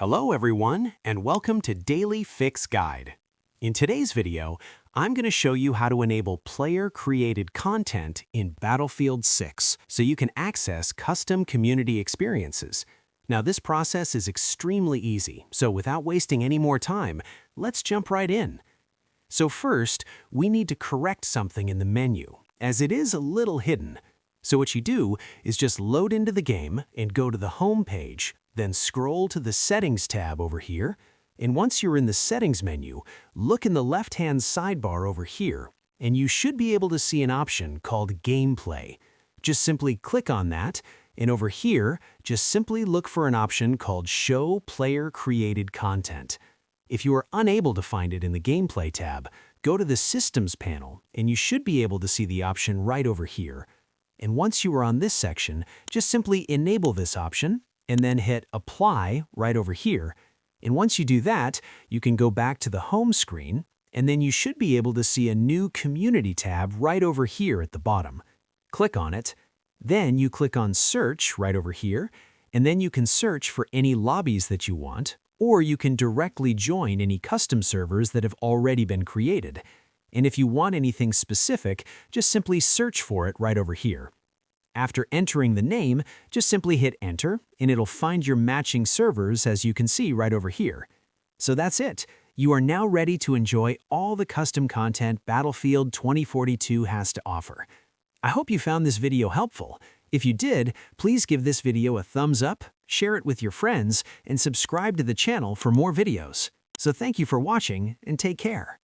Hello everyone, and welcome to Daily Fix Guide. In today's video, I'm going to show you how to enable player-created content in Battlefield 6 so you can access custom community experiences. Now this process is extremely easy, so without wasting any more time, let's jump right in. So first, we need to correct something in the menu, as it is a little hidden. So what you do is just load into the game and go to the home page, then scroll to the Settings tab over here, and once you're in the Settings menu, look in the left-hand sidebar over here, and you should be able to see an option called Gameplay. Just simply click on that, and over here, just simply look for an option called Show Player-Created Content. If you are unable to find it in the Gameplay tab, go to the Systems panel, and you should be able to see the option right over here. And once you are on this section, just simply enable this option, and then hit Apply right over here. And once you do that, you can go back to the home screen, and then you should be able to see a new Community tab right over here at the bottom. Click on it, then you click on Search right over here, and then you can search for any lobbies that you want, or you can directly join any custom servers that have already been created. And if you want anything specific, just simply search for it right over here. After entering the name, just simply hit Enter, and it'll find your matching servers as you can see right over here. So that's it. You are now ready to enjoy all the custom content Battlefield 2042 has to offer. I hope you found this video helpful. If you did, please give this video a thumbs up, share it with your friends, and subscribe to the channel for more videos. So thank you for watching, and take care.